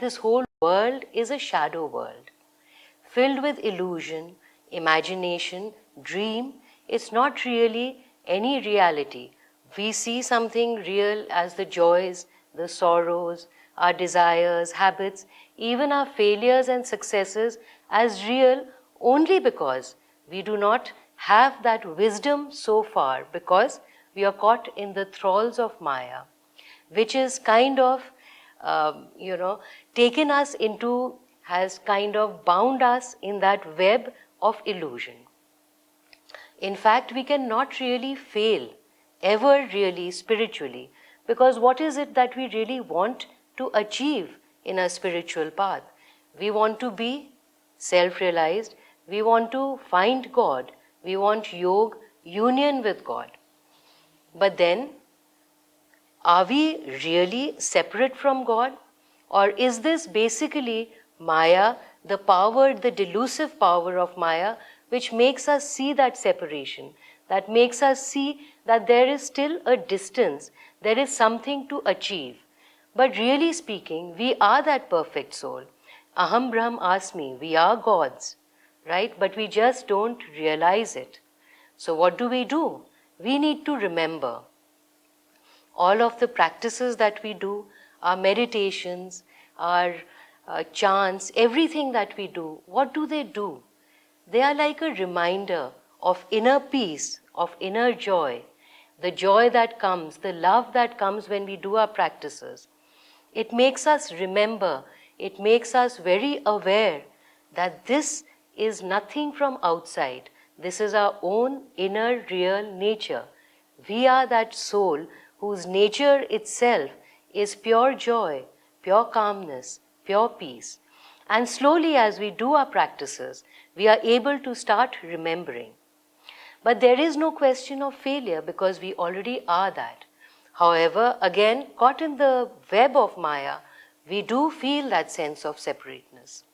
This whole world is a shadow world, filled with illusion, imagination, dream. It's not really any reality. We see something real as the joys, the sorrows, our desires, habits, even our failures and successes as real only because we do not have that wisdom so far, because we are caught in the thralls of Maya, which is kind of, taken us into, has kind of bound us in that web of illusion. In fact, we cannot really fail, ever really spiritually, because what is it that we really want to achieve in a spiritual path? We want to be self-realized, we want to find God, we want yoga, union with God. But then, are we really separate from God? Or is this basically Maya, the power, the delusive power of Maya, which makes us see that separation, that makes us see that there is still a distance, there is something to achieve. But really speaking, we are that perfect soul. Aham Brahm Asmi, we are gods, right? But we just don't realize it. So what do? We need to remember all of the practices that we do, our meditations, our chants, everything that we do, what do? They are like a reminder of inner peace, of inner joy, the joy that comes, the love that comes when we do our practices. It makes us remember, it makes us very aware that this is nothing from outside. This is our own inner real nature. We are that soul whose nature itself is pure joy, pure calmness, pure peace. And slowly, as we do our practices, we are able to start remembering. But there is no question of failure because we already are that. However, again, caught in the web of Maya, we do feel that sense of separateness.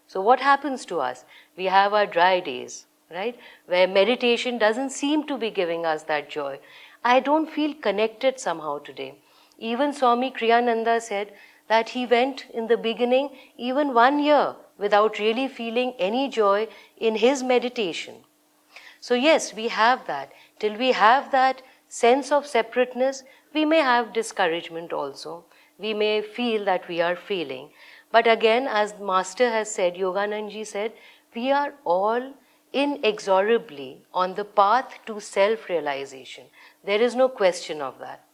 So what happens to us? We have our dry days, right? Where meditation doesn't seem to be giving us that joy. I don't feel connected somehow today. Even Swami Kriyananda said that he went in the beginning even 1 year without really feeling any joy in his meditation. So yes, we have that. Till we have that sense of separateness, we may have discouragement also. We may feel that we are failing. But again, as Master has said, Yogananji said, we are all inexorably on the path to self-realization. There is no question of that.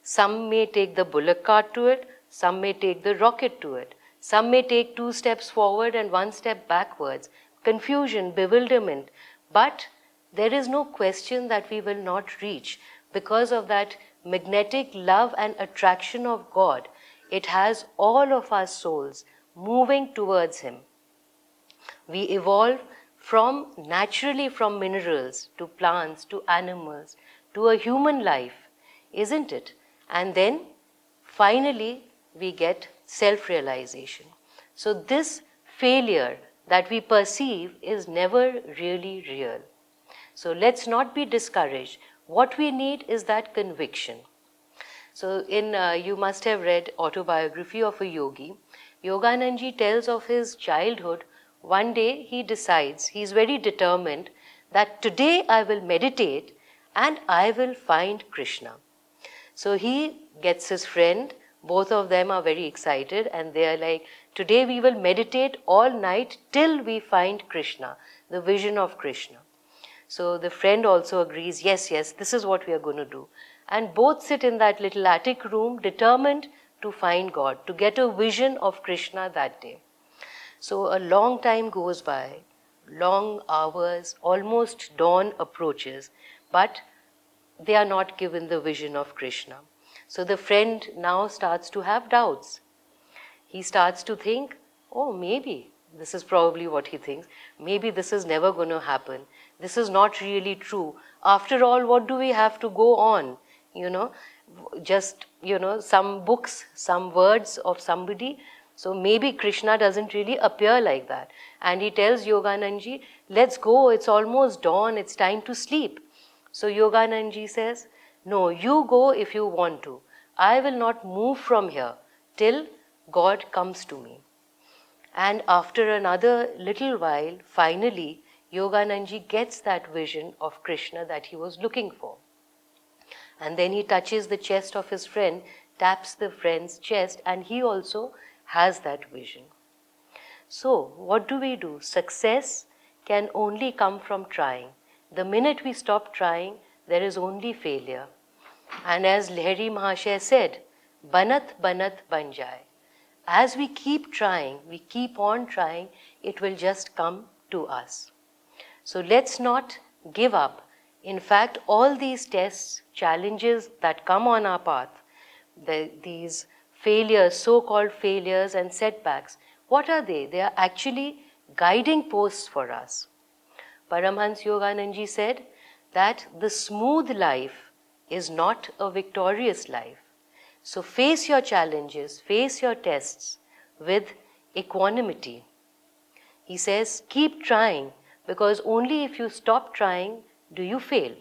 Some may take the bullock cart to it, some may take the rocket to it. Some may take 2 steps forward and 1 step backwards. Confusion, bewilderment. But there is no question that we will not reach because of that magnetic love and attraction of God. It has all of our souls moving towards Him. We evolve naturally from minerals to plants to animals to a human life, isn't it? And then finally we get self-realization. So this failure that we perceive is never really real. So let's not be discouraged. What we need is that conviction. So you must have read Autobiography of a Yogi. Yogananji tells of his childhood. One day he decides, he's very determined, that today I will meditate and I will find Krishna. So he gets his friend, both of them are very excited and they are like, today we will meditate all night till we find Krishna, the vision of Krishna. So the friend also agrees, yes, this is what we are going to do. And both sit in that little attic room determined to find God, to get a vision of Krishna that day. So a long time goes by, long hours, almost dawn approaches, but they are not given the vision of Krishna. So the friend now starts to have doubts. He starts to think, oh, maybe, this is probably what he thinks, maybe this is never going to happen. This is not really true. After all, what do we have to go on? Just, some books, some words of somebody. So maybe Krishna doesn't really appear like that. And he tells Yogananji, let's go, it's almost dawn, it's time to sleep. So Yogananji says, no, you go if you want to. I will not move from here till God comes to me. And after another little while, finally, Yogananji gets that vision of Krishna that he was looking for. And then he touches the chest of his friend, taps the friend's chest, and he also has that vision. So, what do? Success can only come from trying. The minute we stop trying, there is only failure. And as Lahiri Mahashaya said, Banat Banat Banjai. As we keep trying, we keep on trying, it will just come to us. So let's not give up. In fact, all these tests, challenges that come on our path, these failures, so-called failures and setbacks, what are they? They are actually guiding posts for us. Paramhans Yogananji said that the smooth life is not a victorious life. So face your challenges, face your tests with equanimity. He says, keep trying, because only if you stop trying do you fail.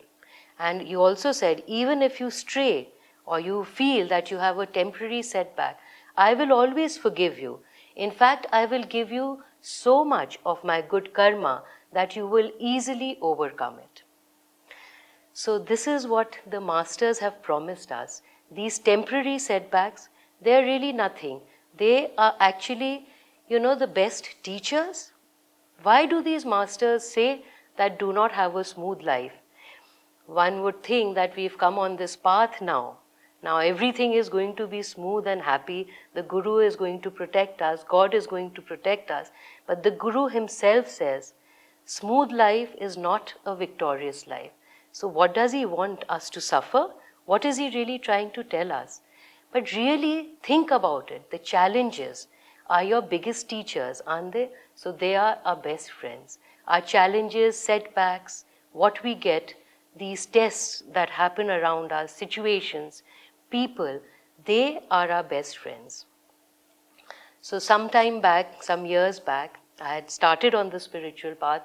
And he also said, even if you stray or you feel that you have a temporary setback, I will always forgive you. In fact, I will give you so much of my good karma that you will easily overcome it. So this is what the masters have promised us. These temporary setbacks, they are really nothing. They are actually, the best teachers. Why do these masters say that do not have a smooth life? One would think that we've come on this path now. Now everything is going to be smooth and happy. The Guru is going to protect us. God is going to protect us. But the Guru himself says, smooth life is not a victorious life. So what does he want us to suffer? What is he really trying to tell us? But really think about it. The challenges are your biggest teachers, aren't they? So they are our best friends. Our challenges, setbacks, what we get, these tests that happen around us, situations, people, they are our best friends. So some time back, some years back, I had started on the spiritual path.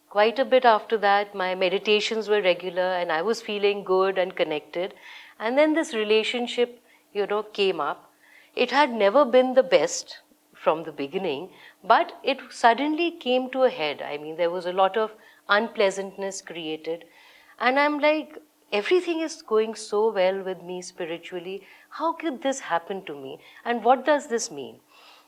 Quite a bit after that, my meditations were regular and I was feeling good and connected. And then this relationship, came up. It had never been the best from the beginning, but it suddenly came to a head. I mean, there was a lot of unpleasantness created. And I'm like, everything is going so well with me spiritually. How could this happen to me? And what does this mean?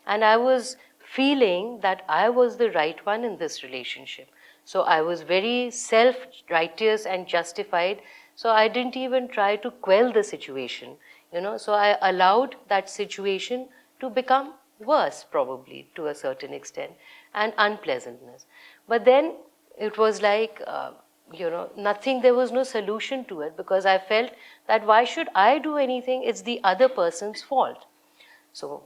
And I was feeling that I was the right one in this relationship. So I was very self-righteous and justified. So I didn't even try to quell the situation, So I allowed that situation to become worse, probably, to a certain extent, and unpleasantness. But then it was like, nothing, there was no solution to it, because I felt that why should I do anything? It's the other person's fault. So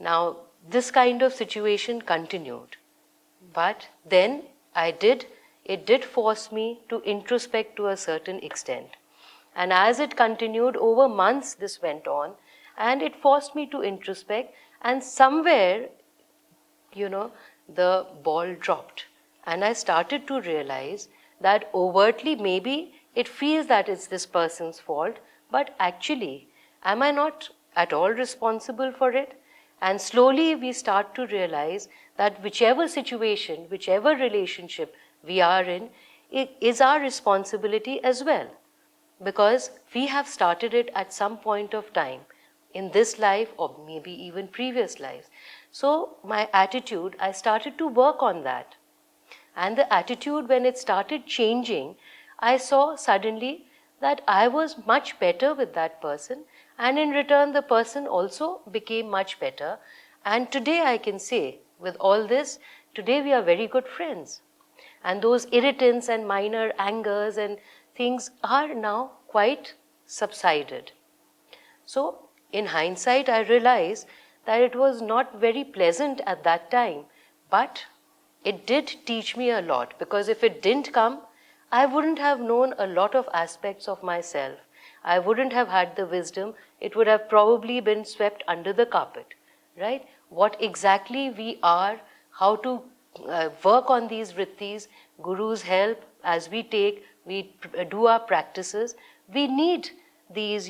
now this kind of situation continued. But then it did force me to introspect to a certain extent. And as it continued, over months this went on, and it forced me to introspect, and somewhere, the ball dropped. And I started to realize that overtly, maybe it feels that it's this person's fault, but actually, am I not at all responsible for it? And slowly we start to realize that whichever situation, whichever relationship we are in, it is our responsibility as well. Because we have started it at some point of time in this life or maybe even previous lives. So my attitude, I started to work on that. And the attitude, when it started changing, I saw suddenly that I was much better with that person, and in return the person also became much better. And today I can say, with all this, today we are very good friends. And those irritants and minor angers and things are now quite subsided. So in hindsight, I realize that it was not very pleasant at that time, but it did teach me a lot, because if it didn't come, I wouldn't have known a lot of aspects of myself. I wouldn't have had the wisdom. It would have probably been swept under the carpet, right? What exactly we are, how to work on these vrittis, Guru's help as we do our practices. We need these,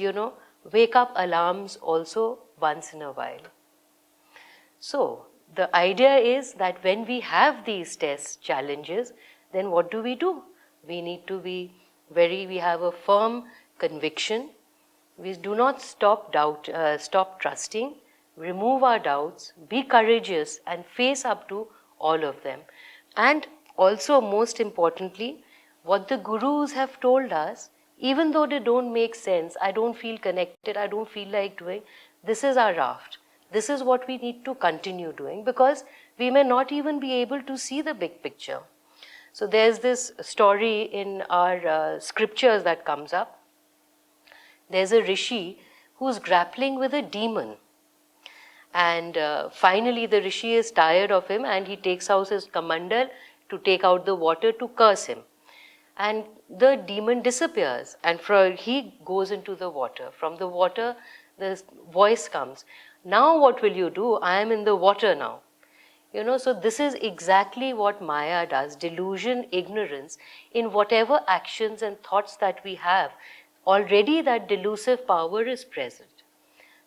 wake up alarms also once in a while. So the idea is that when we have these tests, challenges, then what do? We need to be we have a firm conviction. We do not stop trusting, remove our doubts, be courageous and face up to all of them. And also, most importantly, what the gurus have told us, even though they don't make sense, I don't feel connected, I don't feel like doing, this is our raft. This is what we need to continue doing, because we may not even be able to see the big picture. So there's this story in our scriptures that comes up. There's a rishi who's grappling with a demon. And finally, the rishi is tired of him and he takes out his kamandal to take out the water to curse him. And the demon disappears and he goes into the water. From the water, the voice comes, now what will you do? I am in the water now. So this is exactly what Maya does, delusion, ignorance, in whatever actions and thoughts that we have. Already that delusive power is present.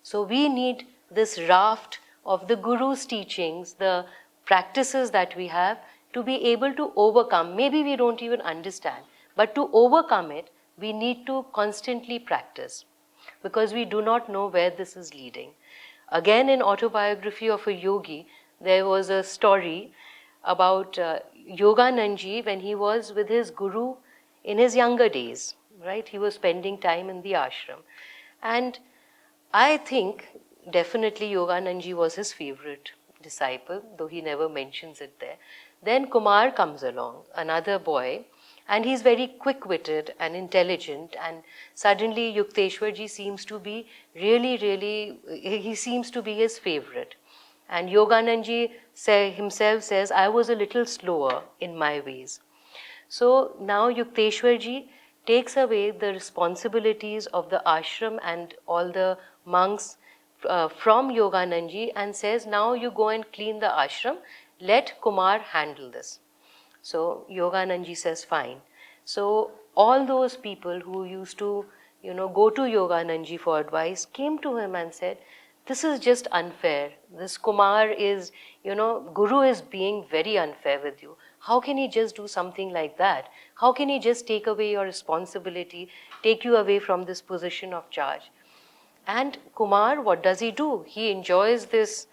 So we need this raft of the Guru's teachings, the practices that we have, to be able to overcome. Maybe we don't even understand, but to overcome it, we need to constantly practice, because we do not know where this is leading. Again, in Autobiography of a Yogi, there was a story about Yogananji when he was with his guru in his younger days, right? He was spending time in the ashram. And I think definitely Yogananji was his favorite disciple, though he never mentions it there. Then Kumar comes along, another boy, and he's very quick-witted and intelligent, and suddenly Yukteswarji seems to be he seems to be his favorite. And Yogananji himself says, I was a little slower in my ways. So now Yukteswarji takes away the responsibilities of the ashram and all the monks from Yogananji and says, now you go and clean the ashram, let Kumar handle this. So Yogananji says, fine. So all those people who used to, go to Yogananji for advice came to him and said, this is just unfair. This Kumar is, Guru is being very unfair with you. How can he just do something like that? How can he just take away your responsibility, take you away from this position of charge? And Kumar, what does he do? He enjoys this,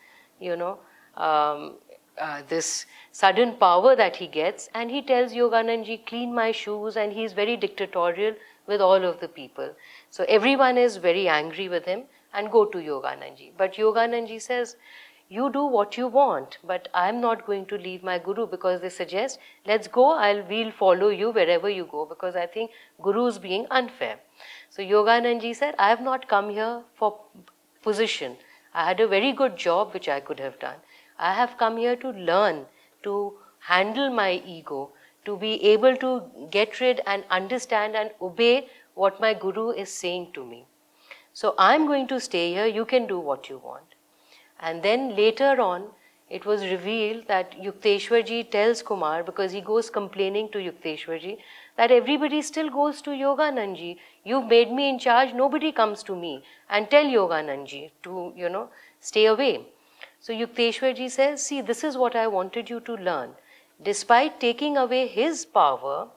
this sudden power that he gets, and he tells Yogananji, clean my shoes, and he's very dictatorial with all of the people. So everyone is very angry with him and go to Yogananji. But Yogananji says, you do what you want, but I'm not going to leave my guru, because they suggest, let's go, we'll follow you wherever you go, because I think guru is being unfair. So Yogananji said, I have not come here for position. I had a very good job which I could have done. I have come here to learn, to handle my ego, to be able to get rid and understand and obey what my guru is saying to me. So I'm going to stay here, you can do what you want. And then later on, it was revealed that Yukteswarji tells Kumar, because he goes complaining to Yukteswarji, that everybody still goes to Yogananji. You've made me in charge, nobody comes to me. And tell Yogananji to, stay away. So Yukteswarji says, see, this is what I wanted you to learn. Despite taking away his power,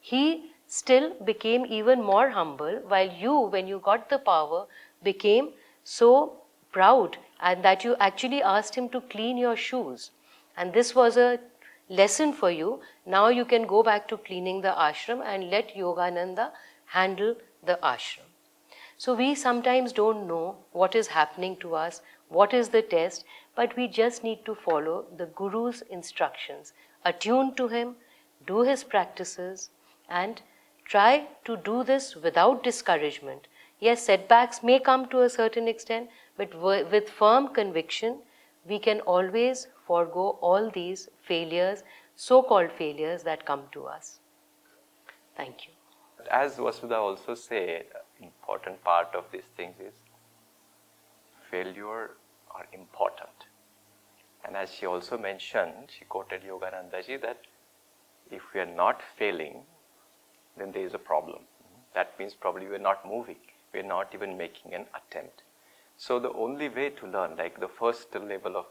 he still became even more humble, while you, when you got the power, became so proud, and that you actually asked him to clean your shoes. And this was a lesson for you. Now you can go back to cleaning the ashram and let Yogananda handle the ashram. So we sometimes don't know what is happening to us, what is the test, but we just need to follow the Guru's instructions, attune to him, do his practices, and try to do this without discouragement. Yes, setbacks may come to a certain extent, but with firm conviction, we can always forego all these failures, so-called failures that come to us. Thank you. As Vasudha also said, important part of these things is failure are important. And as she also mentioned, she quoted Yoganandaji that if we are not failing, then there is a problem. That means probably we are not moving. We are not even making an attempt. So the only way to learn, like the first level of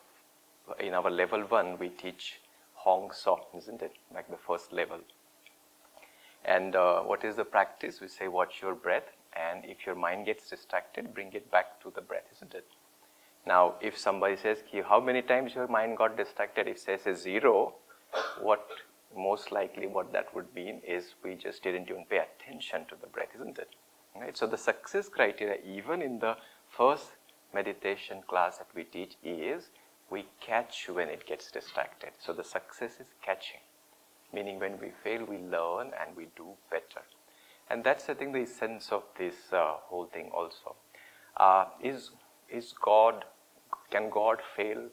in our level 1, we teach Hong Song, isn't it? Like the first level. And what is the practice? We say, watch your breath, and if your mind gets distracted, bring it back to the breath, isn't it? Now, if somebody says, how many times your mind got distracted? If it says 0, what most likely what that would mean is we just didn't even pay attention to the breath, isn't it? Right? So the success criteria, even in the first meditation class that we teach, is we catch when it gets distracted. So the success is catching, meaning when we fail, we learn and we do better. And that's, I think, the essence of this whole thing also. Is God, can God fail?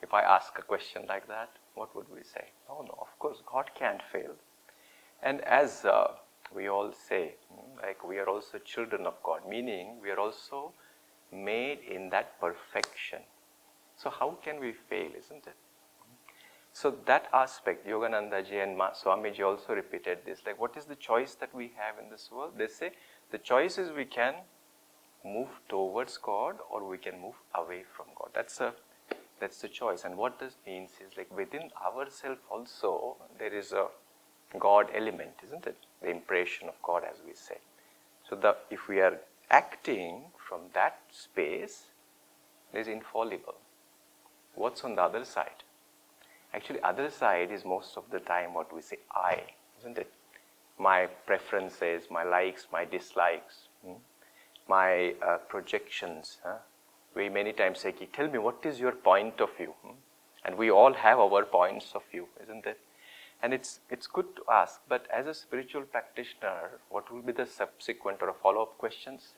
If I ask a question like that, what would we say? No, of course, God can't fail. And as we all say, like we are also children of God, meaning we are also made in that perfection. So how can we fail, isn't it? So that aspect, Yoganandaji and Swamiji also repeated this, like what is the choice that we have in this world? They say the choice is we can move towards God or we can move away from God. That's the choice. And what this means is, like within ourselves also there is a God element, isn't it? The impression of God, as we say. So if we are acting from that space, it is infallible. What's on the other side? Actually, other side is most of the time what we say, I, isn't it? My preferences, my likes, my dislikes, my projections. We many times say, tell me what is your point of view? And we all have our points of view, isn't it? And it's good to ask, but as a spiritual practitioner, what will be the subsequent or follow-up questions?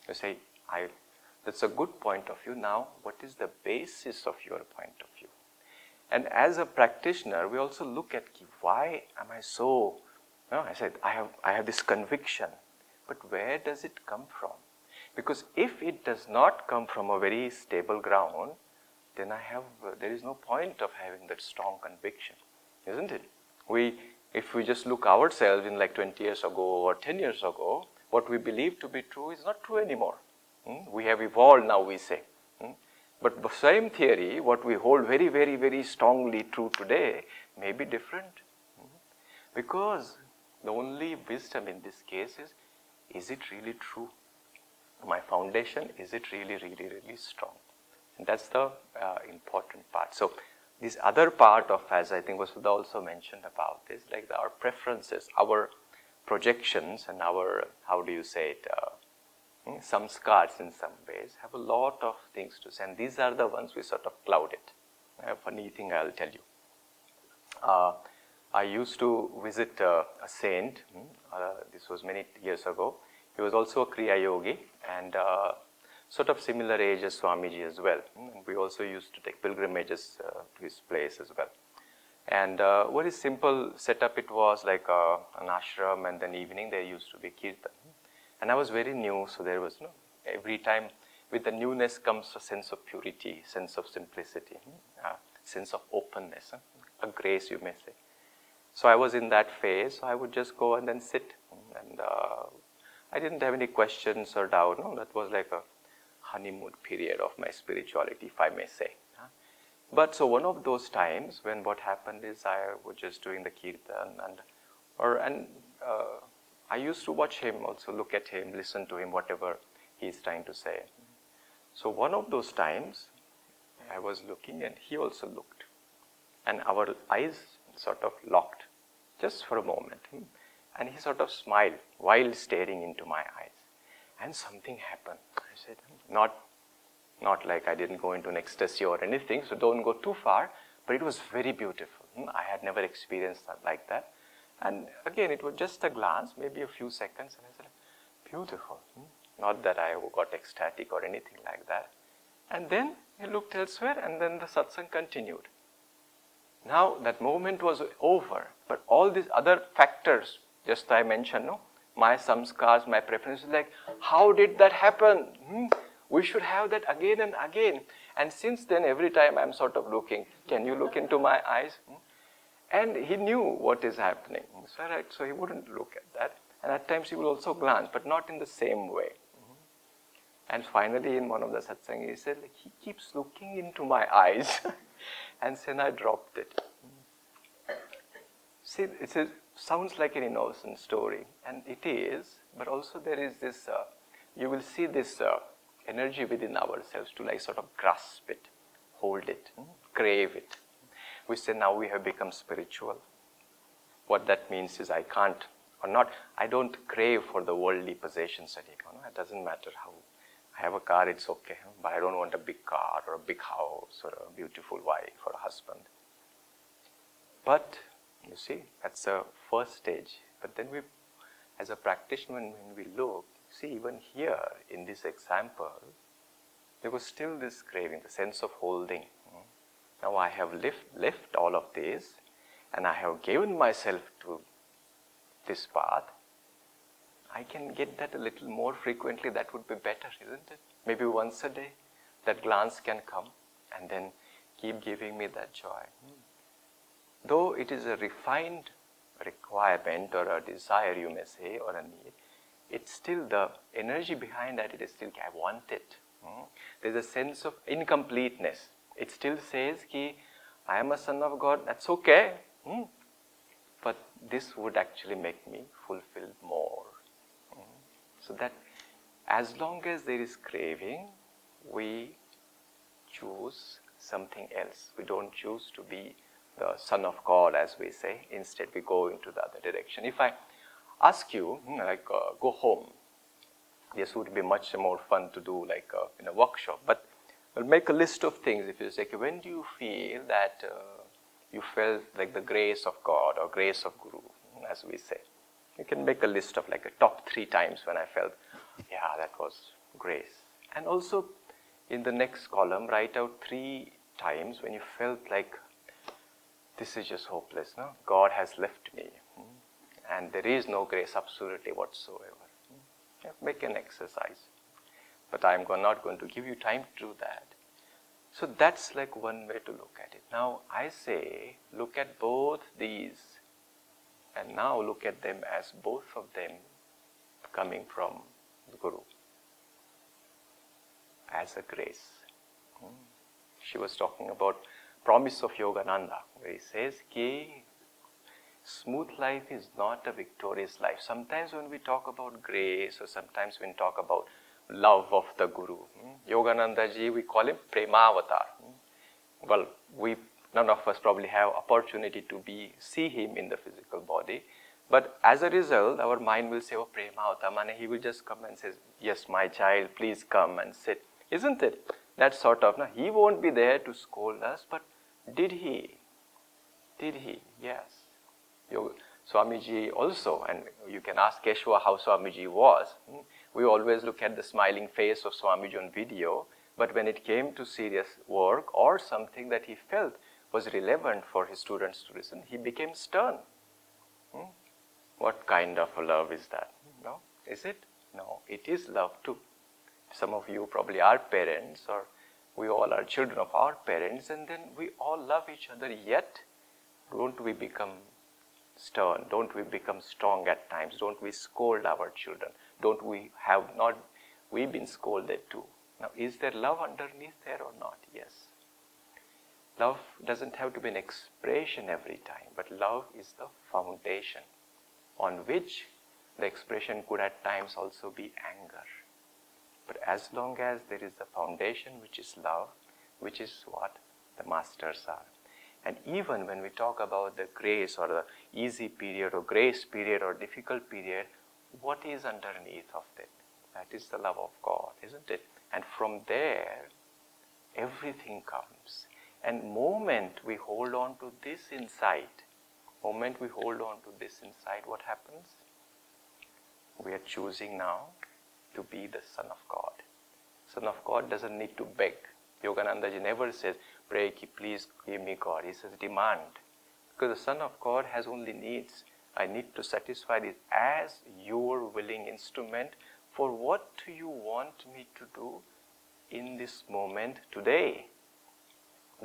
You say, that's a good point of view. Now, what is the basis of your point of view? And as a practitioner, we also look at why am I so? I said I have this conviction, but where does it come from? Because if it does not come from a very stable ground, then there is no point of having that strong conviction, isn't it? If we just look ourselves in like 20 years ago or 10 years ago, what we believe to be true is not true anymore. We have evolved now, we say. But the same theory, what we hold very, very, very strongly true today, may be different. Because the only wisdom in this case is it really true? My foundation, is it really, really, really strong? And that's the important part. So this other part of, as I think Vasudha also mentioned about this, like our preferences, our projections and our, how do you say it, samskars in some ways, have a lot of things to say. And these are the ones we sort of cloud it. A funny thing I'll tell you. I used to visit a saint, this was many years ago. He was also a Kriya Yogi and sort of similar age as Swamiji as well. And we also used to take pilgrimages to his place as well. And very simple setup it was, like an ashram, and then evening there used to be kirtan. And I was very new, so there was every time with the newness comes a sense of purity, sense of simplicity, sense of openness, a grace you may say. So I was in that phase, so I would just go and then sit. And I didn't have any questions or doubt. No, that was like a honeymoon period of my spirituality, if I may say. But so one of those times when what happened is I was just doing the kirtan and I used to watch him, also look at him, listen to him, whatever he's trying to say. So one of those times, I was looking and he also looked. And our eyes sort of locked, just for a moment. And he sort of smiled while staring into my eyes. And something happened. I said, not like I didn't go into an ecstasy or anything, so don't go too far, but it was very beautiful. I had never experienced that like that. And again, it was just a glance, maybe a few seconds, and I said, beautiful. Not that I got ecstatic or anything like that. And then he looked elsewhere, and then the satsang continued. Now, that moment was over, but all these other factors, just I mentioned, my samskars, my preferences, like, how did that happen? We should have that again and again. And since then, every time I'm sort of looking, can you look into my eyes? And he knew what is happening. So he wouldn't look at that. And at times he would also glance, but not in the same way. And finally, in one of the satsang, he said, like, he keeps looking into my eyes. And then I dropped it. See, it sounds like an innocent story, and it is, but also there is this, you will see this energy within ourselves to like sort of grasp it, hold it, crave it. We say now we have become spiritual. What that means is I can't, or not, I don't crave for the worldly possessions anymore. No? It doesn't matter how. I have a car, it's okay, but I don't want a big car or a big house or a beautiful wife or a husband. But, you see, that's the first stage. But then we, as a practitioner, when we look, see, even here in this example, there was still this craving, the sense of holding. Now I have left all of this, and I have given myself to this path. I can get that a little more frequently, that would be better, isn't it? Maybe once a day, that glance can come and then keep giving me that joy. Though it is a refined requirement or a desire, you may say, or a need, it's still the energy behind that, it is still, I want it. There's a sense of incompleteness. It still says, ki, I am a son of God, that's okay. But this would actually make me fulfilled more. So that as long as there is craving, we choose something else. We don't choose to be the son of God, as we say. Instead, we go into the other direction. If I ask you, go home, this would be much more fun to do like in a workshop. But we'll make a list of things. If you say, when do you feel that you felt like the grace of God or grace of Guru, as we say? You can make a list of like a top 3 times when I felt, yeah, that was grace. And also in the next column, write out 3 times when you felt like this is just hopeless. No? God has left me. And there is no grace absolutely whatsoever. Make an exercise. But I'm not going to give you time to do that. So that's like one way to look at it. Now I say, look at both these. And now look at them as both of them coming from the Guru as a grace. She was talking about promise of Yogananda, where he says, ki, smooth life is not a victorious life. Sometimes when we talk about grace, or sometimes when we talk about love of the Guru, Yogananda ji, we call him Premavatar. Well, none of us probably have opportunity to see him in the physical body. But as a result, our mind will say, oh, Premavatar, and he will just come and says, yes, my child, please come and sit. Isn't it? That sort of, he won't be there to scold us, but did he? Did he? Yes. Swamiji also, and you can ask Keshwa how Swamiji was. We always look at the smiling face of Swamiji on video, but when it came to serious work or something that he felt was relevant for his students to listen, he became stern. What kind of a love is that? No? Is it? No, it is love too. Some of you probably are parents, or we all are children of our parents, and then we all love each other, yet don't we become stern? Don't we become strong at times? Don't we scold our children? Don't we have not we been scolded too? Now, is there love underneath there or not? Yes. Love doesn't have to be an expression every time, but love is the foundation on which the expression could at times also be anger. But as long as there is a foundation which is love, which is what the masters are. And even when we talk about the grace or the easy period or grace period or difficult period, what is underneath of it? That is the love of God, isn't it? And from there, everything comes. And moment we hold on to this insight, what happens? We are choosing now to be the Son of God. Son of God doesn't need to beg. Yogananda ji never says, pray, please give me God. He says, demand. Because the Son of God has only needs. I need to satisfy this as your willing instrument for what do you want me to do in this moment today.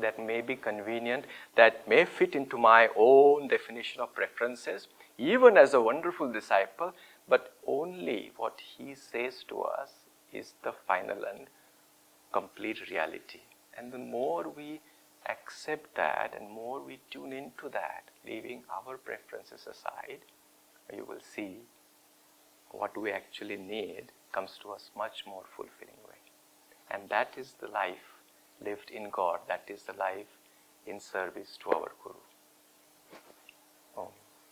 That may be convenient, that may fit into my own definition of preferences, even as a wonderful disciple, but only what he says to us is the final and complete reality. And the more we accept that and more we tune into that, leaving our preferences aside, you will see what we actually need comes to us much more fulfilling way. And that is the life lived in God. That is the life in service to our Guru.